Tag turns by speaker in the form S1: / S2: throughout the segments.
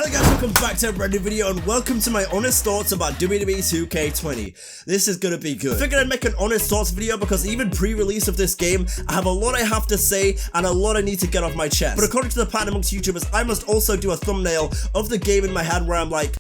S1: Hello guys, welcome back to a brand new video and welcome to my honest thoughts about WWE 2K20. This is gonna be good. I figured I'd make an honest thoughts video because even pre-release of this game, I have a lot I have to say and a lot I need to get off my chest. But according to the pattern amongst YouTubers, I must also do a thumbnail of the game in my hand where I'm like,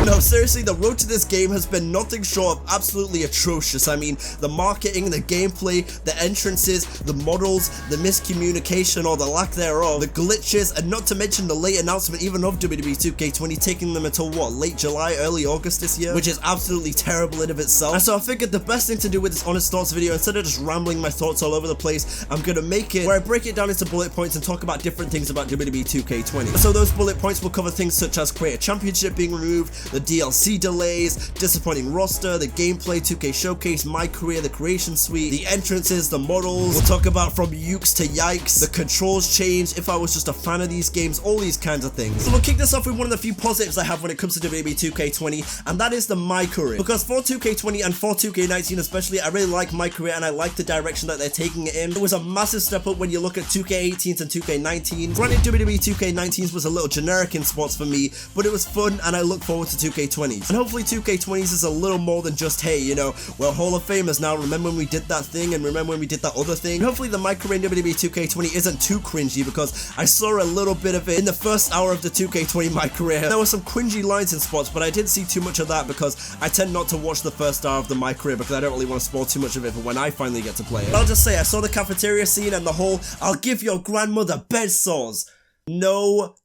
S1: no, seriously, the road to this game has been nothing short of absolutely atrocious. I mean, the marketing, the gameplay, the entrances, the models, the miscommunication or the lack thereof, the glitches, and not to mention the late announcement even of WWE 2K20 taking them until what, late July, early August this year, which is absolutely terrible in of itself. And so I figured the best thing to do with this honest thoughts video, instead of just rambling my thoughts all over the place, I'm gonna make it where I break it down into bullet points and talk about different things about WWE 2K20. So those bullet points will cover things such as Creator Championship being removed, the DLC delays, disappointing roster, the gameplay, 2K Showcase, MyCareer, the creation suite, the entrances, the models. We'll talk about from ukes to yikes, the controls change, if I was just a fan of these games, all these kinds of things. So we'll kick this off with one of the few positives I have when it comes to WWE 2K20, and that is the MyCareer. Because for 2K20 and for 2K19 especially, I really like MyCareer and I like the direction that they're taking it in. It was a massive step up when you look at 2K18s and 2K19s. Granted, WWE 2K19s was a little generic in spots for me, but it was fun and I look forward to 2K20s. And hopefully 2K20s is a little more than just, hey, you know, we're Hall of Famers now, remember when we did that thing and remember when we did that other thing. And hopefully the MyCareer in WWE 2K20 isn't too cringy, because I saw a little bit of it in the first hour of the 2K20 MyCareer. There were some cringy lines in spots, but I didn't see too much of that because I tend not to watch the first hour of the MyCareer because I don't really want to spoil too much of it for when I finally get to play it. But I'll just say, I saw the cafeteria scene and the whole, I'll give your grandmother bed sores. No.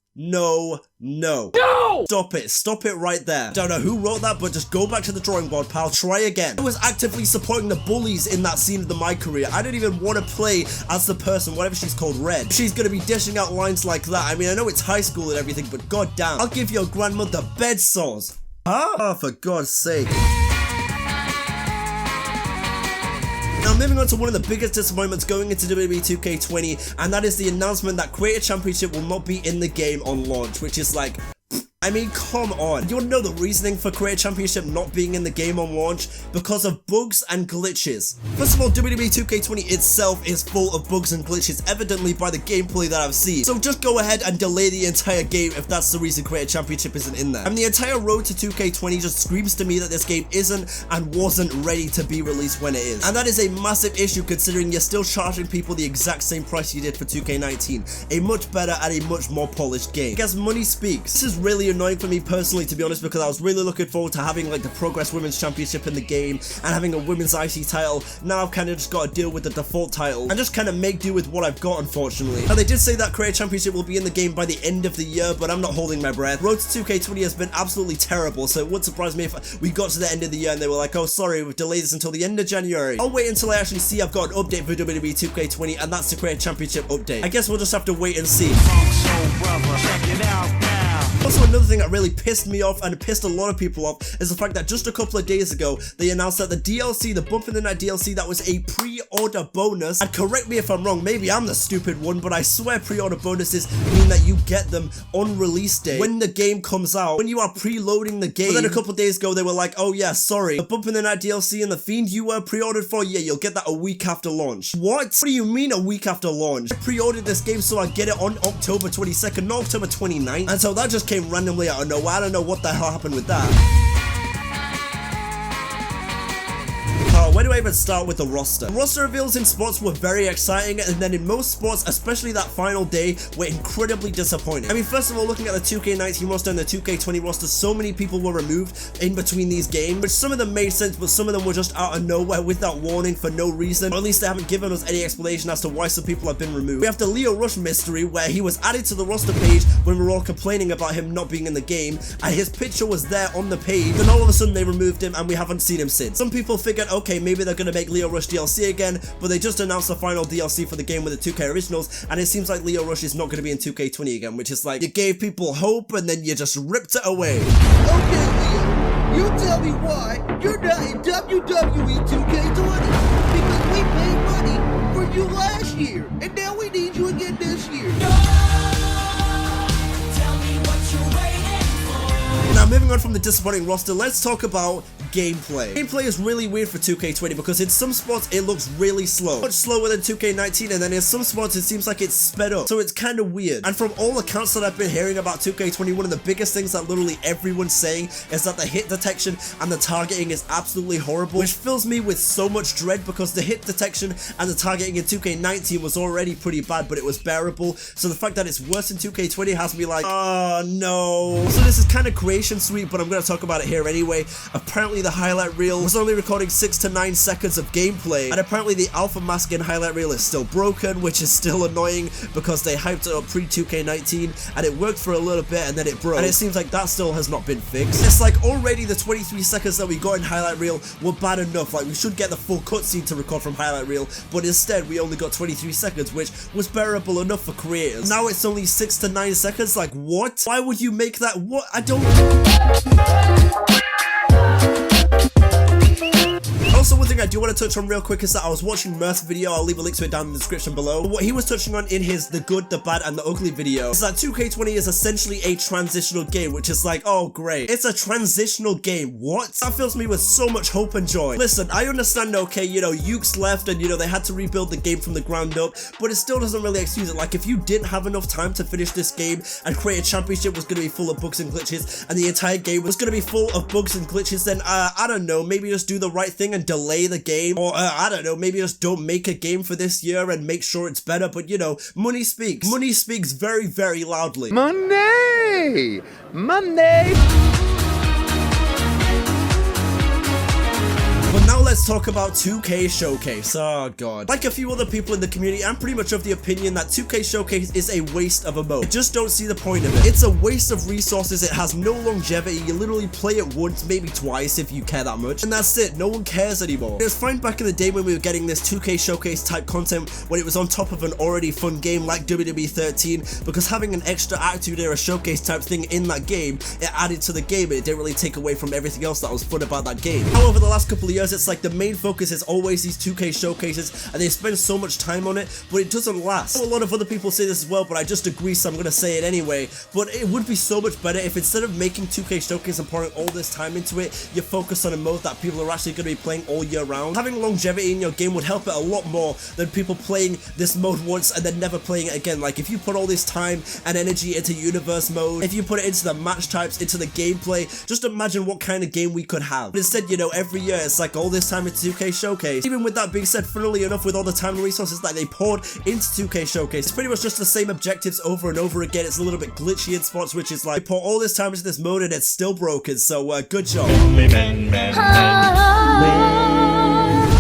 S1: Stop it right there. Don't know who wrote that, but just go back to the drawing board, pal. Try again. I was actively supporting the bullies in that scene of the MyCareer. I didn't even want to play as the person, whatever she's called, Red. She's gonna be dishing out lines like that. I mean, I know it's high school and everything, but goddamn, I'll give your grandmother bed sores. Huh? Oh, for God's sake. Now moving on to one of the biggest disappointments going into WWE 2K20, and that is the announcement that Creator Championship will not be in the game on launch, which is like, I mean, come on. You want to know the reasoning for Creator Championship not being in the game on launch? Because of bugs and glitches. First of all, WWE 2K20 itself is full of bugs and glitches, evidently by the gameplay that I've seen. So just go ahead and delay the entire game if that's the reason Creator Championship isn't in there. And the entire road to 2K20 just screams to me that this game isn't and wasn't ready to be released when it is. And that is a massive issue considering you're still charging people the exact same price you did for 2K19. A much better and a much more polished game. I guess money speaks. This is really annoying for me personally, to be honest, because I was really looking forward to having like the Progress Women's Championship in the game and having a Women's IC title. Now I've kind of just got to deal with the default title and just kind of make do with what I've got, unfortunately. Now they did say that Creator Championship will be in the game by the end of the year, but I'm not holding my breath. Road to 2K20 has been absolutely terrible, so it wouldn't surprise me if we got to the end of the year and they were like, oh sorry, we've delayed this until the end of January. I'll wait until I actually see I've got an update for WWE 2K20, and that's the Creator Championship update. I guess we'll just have to wait and see. Also, another thing that really pissed me off and pissed a lot of people off is the fact that just a couple of days ago, they announced that the DLC, the Bump in the Night DLC, that was a pre-order bonus, and correct me if I'm wrong, maybe I'm the stupid one, but I swear pre-order bonuses mean that you get them on release day, when the game comes out, when you are preloading the game. But then a couple of days ago, they were like, oh yeah, sorry, the Bump in the Night DLC and the Fiend you were pre-ordered for, yeah, you'll get that a week after launch. What do you mean a week after launch? I pre-ordered this game so I get it on October 22nd, not October 29th, and so that just came randomly out of nowhere. I don't know what the hell happened with that. Where do I even start with the roster? The roster reveals in spots were very exciting, and then in most spots, especially that final day, were incredibly disappointing. I mean, first of all, looking at the 2K19 roster and the 2K20 roster, so many people were removed in between these games, which some of them made sense, but some of them were just out of nowhere without warning for no reason, or at least they haven't given us any explanation as to why some people have been removed. We have the Lio Rush mystery, where he was added to the roster page when we were all complaining about him not being in the game, and his picture was there on the page, then all of a sudden they removed him and we haven't seen him since. Some people figured, okay, maybe they're gonna make Lio Rush DLC again, but they just announced the final DLC for the game with the 2K originals, and it seems like Lio Rush is not gonna be in 2K20 again, which is like, you gave people hope and then you just ripped it away.
S2: Okay, Lio, you tell me why you're not in WWE 2K20, because we paid money for you last year, and now we need you again this year.
S1: Now moving on from the disappointing roster, let's talk about gameplay. Gameplay is really weird for 2K20 because in some spots it looks really slow, much slower than 2K19, and then in some spots it seems like it's sped up, so it's kind of weird. And from all accounts that I've been hearing about 2K20, one of the biggest things that literally everyone's saying is that the hit detection and the targeting is absolutely horrible, which fills me with so much dread because the hit detection and the targeting in 2K19 was already pretty bad, but it was bearable. So the fact that it's worse in 2K20 has me like, oh no. So this is kind of creation suite, but I'm going to talk about it here anyway. Apparently the highlight reel was only recording 6 to 9 seconds of gameplay, and apparently the alpha mask in highlight reel is still broken, which is still annoying because they hyped it up pre-2K19 and it worked for a little bit and then it broke, and it seems like that still has not been fixed. It's like already the 23 seconds that we got in highlight reel were bad enough. Like we should get the full cutscene to record from highlight reel, but instead we only got 23 seconds, which was bearable enough for creators. Now it's only 6 to 9 seconds. Like what? Why would you make that? What? I don't. Also, one thing I do want to touch on real quick is that I was watching Murph's video. I'll leave a link to it down in the description below. But what he was touching on in his The Good, The Bad, and The Ugly video is that 2K20 is essentially a transitional game, which is like, oh great, it's a transitional game. What? That fills me with so much hope and joy. Listen, I understand, okay, you know, Yuke's left and, you know, they had to rebuild the game from the ground up, but it still doesn't really excuse it. Like, if you didn't have enough time to finish this game and create a championship was going to be full of bugs and glitches, and the entire game was going to be full of bugs and glitches, then, I don't know, maybe just do the right thing and delay the game, or I don't know, maybe just don't make a game for this year and make sure it's better. But you know, money speaks. Money speaks very, very loudly.
S2: Money! Money!
S1: But now let's talk about 2K Showcase. Oh god. Like a few other people in the community, I'm pretty much of the opinion that 2K Showcase is a waste of a mode. I just don't see the point of it. It's a waste of resources. It has no longevity. You literally play it once, maybe twice if you care that much, and that's it. No one cares anymore. It was fine back in the day when we were getting this 2K Showcase type content when it was on top of an already fun game like WWE 13, because having an extra Attitude Era Showcase type thing in that game, it added to the game and it didn't really take away from everything else that was fun about that game. However, the last couple of years, it's like the main focus is always these 2K showcases and they spend so much time on it, but it doesn't last. A lot of other people say this as well, but I just agree, so I'm gonna say it anyway. But it would be so much better if instead of making 2K showcase and pouring all this time into it, you focus on a mode that people are actually gonna be playing all year round. Having longevity in your game would help it a lot more than people playing this mode once and then never playing it again. Like if you put all this time and energy into universe mode, if you put it into the match types, into the gameplay, just imagine what kind of game we could have. But instead, you know, every year it's like all this time into 2K Showcase. Even with that being said, funnily enough, with all the time and resources that they poured into 2K Showcase, it's pretty much just the same objectives over and over again. It's a little bit glitchy in spots, which is like, they pour all this time into this mode and it's still broken, so good job. Now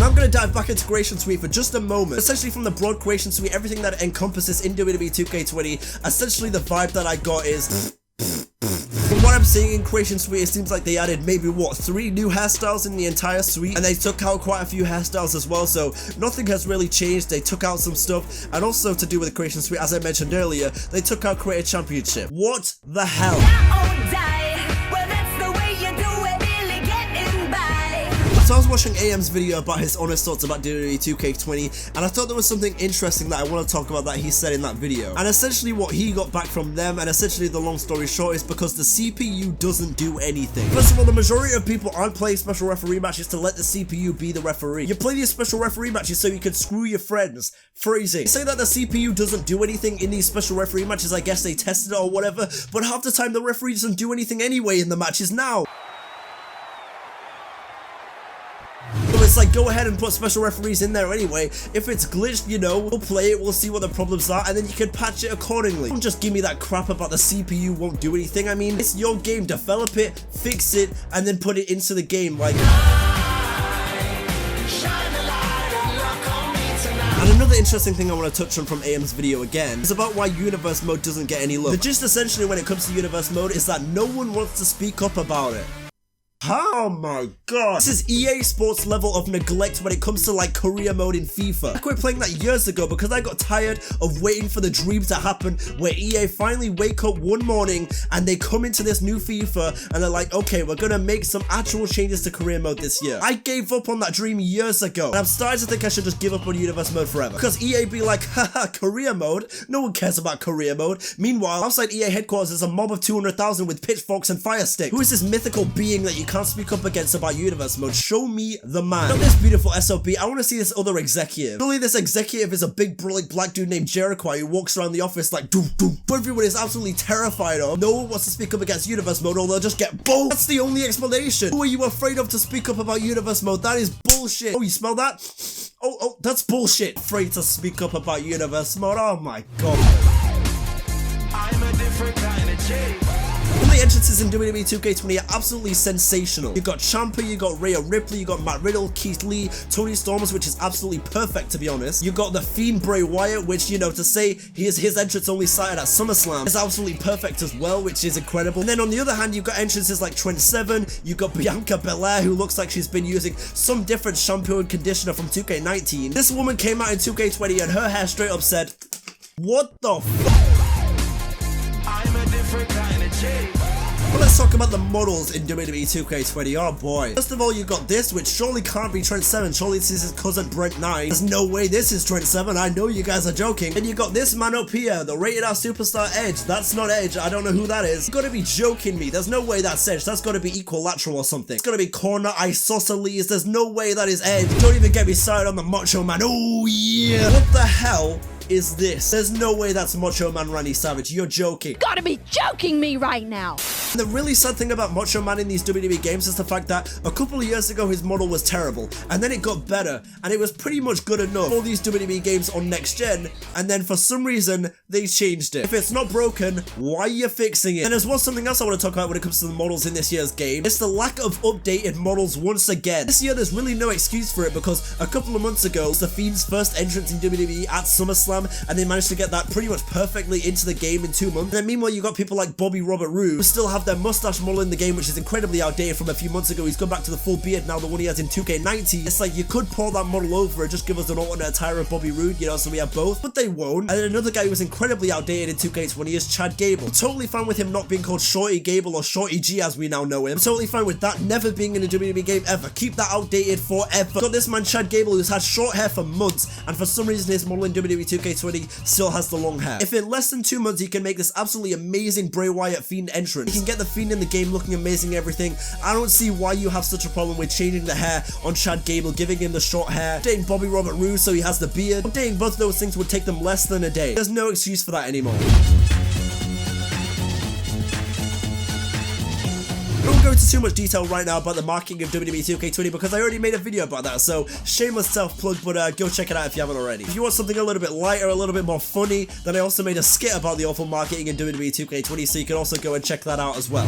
S1: I'm going to dive back into Creation Suite for just a moment. Essentially from the broad Creation Suite, everything that it encompasses in WWE 2K20, essentially the vibe that I got is... From what I'm seeing in Creation Suite, it seems like they added maybe, what, 3 new hairstyles in the entire suite, and they took out quite a few hairstyles as well, so nothing has really changed. They took out some stuff, and also to do with the Creation Suite, as I mentioned earlier, they took out Creator Championship. What the hell? So I was watching AM's video about his honest thoughts about WWE 2K20, and I thought there was something interesting that I want to talk about that he said in that video. And essentially what he got back from them, and essentially the long story short, is because the CPU doesn't do anything. First of all, the majority of people aren't playing special referee matches to let the CPU be the referee. You play these special referee matches so you can screw your friends. Phrasing. They say that the CPU doesn't do anything in these special referee matches. I guess they tested it or whatever, but half the time the referee doesn't do anything anyway in the matches now. So it's like, go ahead and put special referees in there anyway. If it's glitched, you know, we'll play it, we'll see what the problems are, and then you can patch it accordingly. Don't just give me that crap about the CPU won't do anything. I mean, it's your game. Develop it, fix it, and then put it into the game. Like... And another interesting thing I want to touch on from AM's video again is about why Universe Mode doesn't get any love. The gist essentially when it comes to Universe Mode is that no one wants to speak up about it. Oh my god. This is EA Sports level of neglect when it comes to like career mode in FIFA. I quit playing that years ago because I got tired of waiting for the dream to happen where EA finally wake up one morning and they come into this new FIFA and they're like, okay, we're gonna make some actual changes to career mode this year. I gave up on that dream years ago and I'm starting to think I should just give up on Universe Mode forever. Because EA be like, haha, career mode? No one cares about career mode. Meanwhile, outside EA headquarters is a mob of 200,000 with pitchforks and fire sticks. Who is this mythical being that you can't can't speak up against about universe mode. Show me the man. Not this beautiful SOB. I want to see this other executive. Surely this executive is a big brilliant black dude named Jericho who walks around the office like doo doo. Everyone is absolutely terrified of. No one wants to speak up against universe mode or they'll just get bold. That's the only explanation. Who are you afraid of to speak up about universe mode? That is bullshit. Oh, you smell that? Oh, that's bullshit. Afraid to speak up about universe mode. Oh my god.
S3: I'm a different kind of chick.
S1: All the entrances in WWE 2K20 are absolutely sensational. You got Ciampa, you got Rhea Ripley, you got Matt Riddle, Keith Lee, Tony Storms, which is absolutely perfect to be honest. You got the Fiend Bray Wyatt, which, you know, to say his entrance only started at SummerSlam is absolutely perfect as well, which is incredible. And then on the other hand, you've got entrances like Trent Seven, you got Bianca Belair, who looks like she's been using some different shampoo and conditioner from 2K19. This woman came out in 2K20 and her hair straight up said, what the f***?
S3: I'm a different kind of chick.
S1: Well, let's talk about the models in WWE 2K20. Oh boy. First of all, you got this, which surely can't be Trent 7. Surely this is his cousin Brent 9. There's no way this is Trent 7. I know you guys are joking. And you got this man up here, the rated R superstar Edge. That's not Edge. I don't know who that is. You gotta be joking me. There's no way that's Edge. That's gotta be Equilateral or something. It's gotta be Corner Isosceles. There's no way that is Edge. Don't even get me started on the Macho Man. Oh yeah. What the hell is this? There's no way that's Macho Man Randy Savage. You're joking.
S4: Gotta be joking me right now.
S1: The really sad thing about Macho Man in these WWE games is the fact that a couple of years ago his model was terrible, and then it got better, and it was pretty much good enough for these WWE games on next gen, and then for some reason they changed it. If it's not broken, why are you fixing it? And there's something else I want to talk about when it comes to the models in this year's game. It's the lack of updated models once again. This year there's really no excuse for it because a couple of months ago was the Fiend's first entrance in WWE at SummerSlam, and they managed to get that pretty much perfectly into the game in 2 months. And then meanwhile you got people like Bobby Robert Roode who still have their mustache model in the game, which is incredibly outdated from a few months ago. He's gone back to the full beard now, the one he has in 2K90. It's like you could pour that model over and just give us an alternate attire of Bobby Roode, you know, so we have both, but they won't. And then another guy who was incredibly outdated in 2K20 is Chad Gable. I'm totally fine with him not being called Shorty Gable or Shorty G as we now know him. I'm totally fine with that never being in a WWE game ever. Keep that outdated forever. Got this man Chad Gable who's had short hair for months, and for some reason his model in WWE 2K20 still has the long hair. If in less than 2 months he can make this absolutely amazing Bray Wyatt Fiend entrance, he can get the Fiend in the game looking amazing, everything, I don't see why you have such a problem with changing the hair on Chad Gable, giving him the short hair, updating Bobby Robert Roode so he has the beard. Updating both of those things would take them less than a day. There's no excuse for that anymore. I won't go into too much detail right now about the marketing of WWE 2K20 because I already made a video about that, so shameless self-plug, but go check it out if you haven't already. If you want something a little bit lighter, a little bit more funny, then I also made a skit about the awful marketing in WWE 2K20, so you can also go and check that out as well.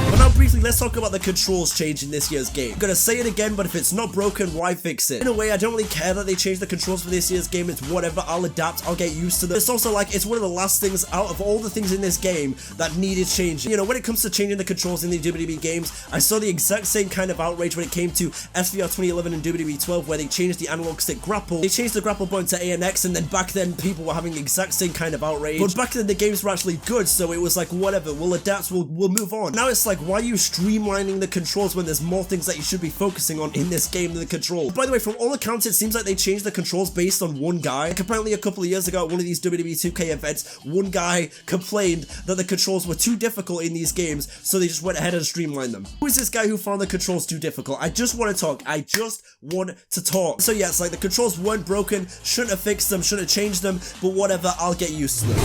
S1: But now briefly, let's talk about the controls change in this year's game. I'm gonna say it again, but if it's not broken, why fix it? In a way, I don't really care that they changed the controls for this year's game. It's whatever, I'll adapt, I'll get used to them. It's also like, it's one of the last things out of all the things in this game that needed changing. You know, when it comes to changing the controls in the WWE games, I saw the exact same kind of outrage when it came to SVR 2011 and WWE 12, where they changed the analog stick grapple. They changed the grapple button to A and X, and then back then people were having the exact same kind of outrage. But back then the games were actually good, so it was like, whatever, we'll adapt, we'll move on. Now it's like, why are you streamlining the controls when there's more things that you should be focusing on in this game than the controls? By the way, from all accounts, it seems like they changed the controls based on one guy. Like apparently a couple of years ago at one of these WWE 2K events, one guy complained that the controls were too difficult in these games, so they just went ahead and streamlined them. Who is this guy who found the controls too difficult? I just want to talk. I just want to talk. So yeah, it's like the controls weren't broken, shouldn't have fixed them, shouldn't have changed them, but whatever, I'll get used to them.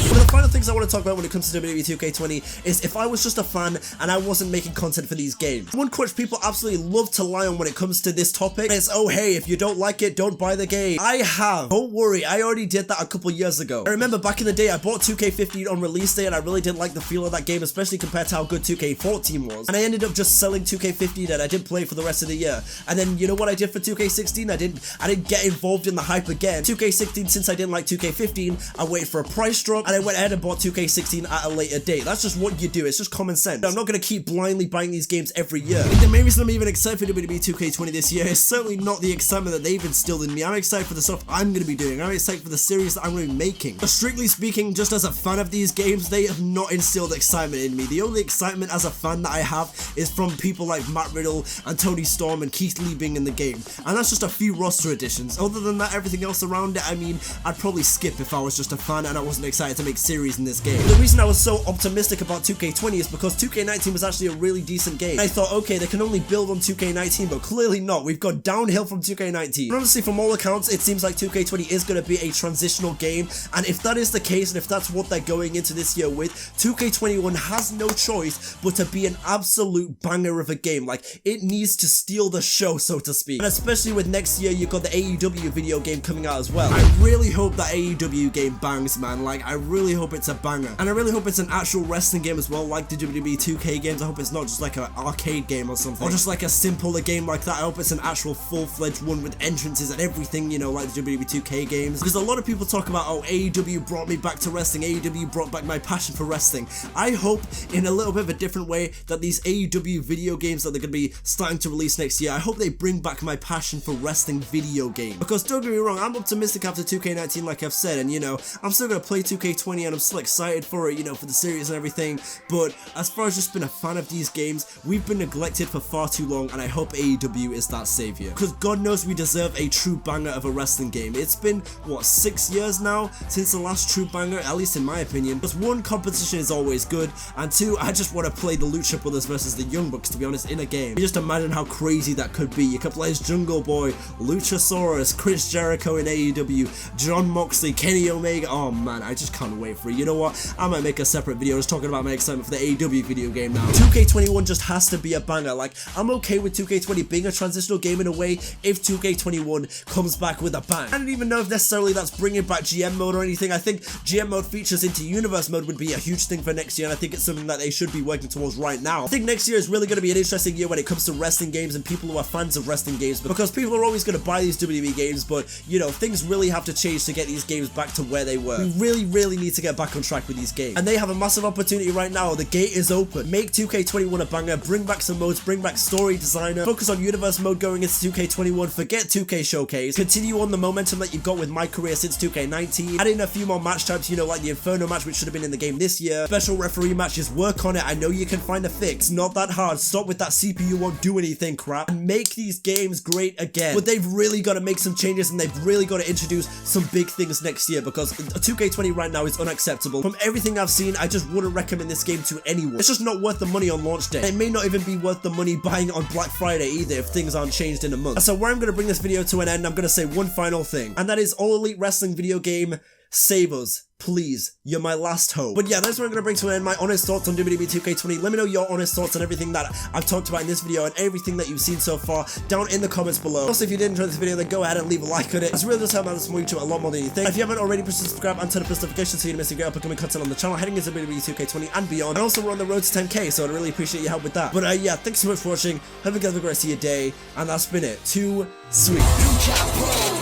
S1: One of the final things I want to talk about when it comes to WWE 2K20 is if I was just a fan and I wasn't making content for these games. One crutch people absolutely love to lie on when it comes to this topic is, oh hey, if you don't like it, don't buy the game. I have. Don't worry, I already did that a couple years ago. I remember back in the day, I bought 2K15 on release day and I really didn't like the feel of that game, especially compared to how good 2K14 was. And I ended up just selling 2K15 and I didn't play for the rest of the year. And then you know what I did for 2K16? I didn't get involved in the hype again. 2K16, since I didn't like 2K15, I waited for a price drop and I went ahead and and bought 2K16 at a later date. That's just what you do. It's just common sense. I'm not going to keep blindly buying these games every year. I think the main reason I'm even excited for WWE 2K20 this year is certainly not the excitement that they've instilled in me. I'm excited for the stuff I'm going to be doing. I'm excited for the series that I'm going to be making. But strictly speaking, just as a fan of these games, they have not instilled excitement in me. The only excitement as a fan that I have is from people like Matt Riddle and Tony Storm and Keith Lee being in the game. And that's just a few roster additions. Other than that, everything else around it, I mean, I'd probably skip if I was just a fan and I wasn't excited to make series in this game. The reason I was so optimistic about 2K20 is because 2K19 was actually a really decent game. I thought, okay, they can only build on 2K19, but clearly not. We've gone downhill from 2K19. And honestly, from all accounts, it seems like 2K20 is going to be a transitional game, and if that is the case, and if that's what they're going into this year with, 2K21 has no choice but to be an absolute banger of a game. Like, it needs to steal the show, so to speak. And especially with next year, you've got the AEW video game coming out as well. I really hope that AEW game bangs, man. Like, I really hope it's a banger. And I really hope it's an actual wrestling game as well, like the WWE 2K games. I hope it's not just like an arcade game or something, or just like a simpler game like that. I hope it's an actual full-fledged one with entrances and everything, you know, like the WWE 2K games. Because a lot of people talk about, oh, AEW brought me back to wrestling, AEW brought back my passion for wrestling. I hope, in a little bit of a different way, that these AEW video games that they're going to be starting to release next year, I hope they bring back my passion for wrestling video games. Because don't get me wrong, I'm optimistic after 2K19, like I've said, and you know, I'm still going to play 2K20 and I'm still excited for it, you know, for the series and everything. But as far as just being a fan of these games, we've been neglected for far too long, and I hope AEW is that savior. Because God knows we deserve a true banger of a wrestling game. It's been, what, 6 years now since the last true banger, at least in my opinion. Because one, competition is always good, and two, I just want to play the Lucha Brothers versus the Young Bucks, to be honest, in a game. You just imagine how crazy that could be. You could play as Jungle Boy, Luchasaurus, Chris Jericho in AEW, John Moxley, Kenny Omega. Oh man, I just can't wait for it. You know what? I might make a separate video just talking about my excitement for the AEW video game now. 2K21 just has to be a banger. Like, I'm okay with 2K20 being a transitional game in a way if 2K21 comes back with a bang. I don't even know if necessarily that's bringing back GM mode or anything. I think GM mode features into universe mode would be a huge thing for next year, and I think it's something that they should be working towards right now. I think next year is really going to be an interesting year when it comes to wrestling games and people who are fans of wrestling games, because people are always going to buy these WWE games, but you know, things really have to change to get these games back to where they were. We really need to get back on track with these games, and they have a massive opportunity right now. The gate is open. Make 2K21 a banger, bring back some modes, bring back story designer, focus on universe mode going into 2K21, forget 2K showcase, continue on the momentum that you've got with MyCareer since 2K19, add in a few more match types, you know, like the Inferno match, which should have been in the game this year, special referee matches, work on it. I know you can find a fix, not that hard. Stop with that CPU won't do anything crap, and make these games great again. But they've really got to make some changes, and they've really got to introduce some big things next year, because 2K20 right now is unacceptable. From everything I've seen, I just wouldn't recommend this game to anyone. It's just not worth the money on launch day. It may not even be worth the money buying it on Black Friday either if things aren't changed in a month. And so where I'm going to bring this video to an end, I'm going to say one final thing, and that is All Elite Wrestling video game, save us. Please, you're my last hope. But yeah, that's what I'm going to bring to an end, my honest thoughts on WWE 2K20. Let me know your honest thoughts on everything that I've talked about in this video and everything that you've seen so far down in the comments below. Also, if you did enjoy this video, then go ahead and leave a like on it. It's really just helping out this YouTube a lot more than you think. If you haven't already, please subscribe and turn on post notifications so you don't miss any great upcoming content on the channel heading into WWE 2K20 and beyond. And also, we're on the road to 10K, so I'd really appreciate your help with that. But yeah, thanks so much for watching. Have a good rest of your day, and that's been it. Too sweet.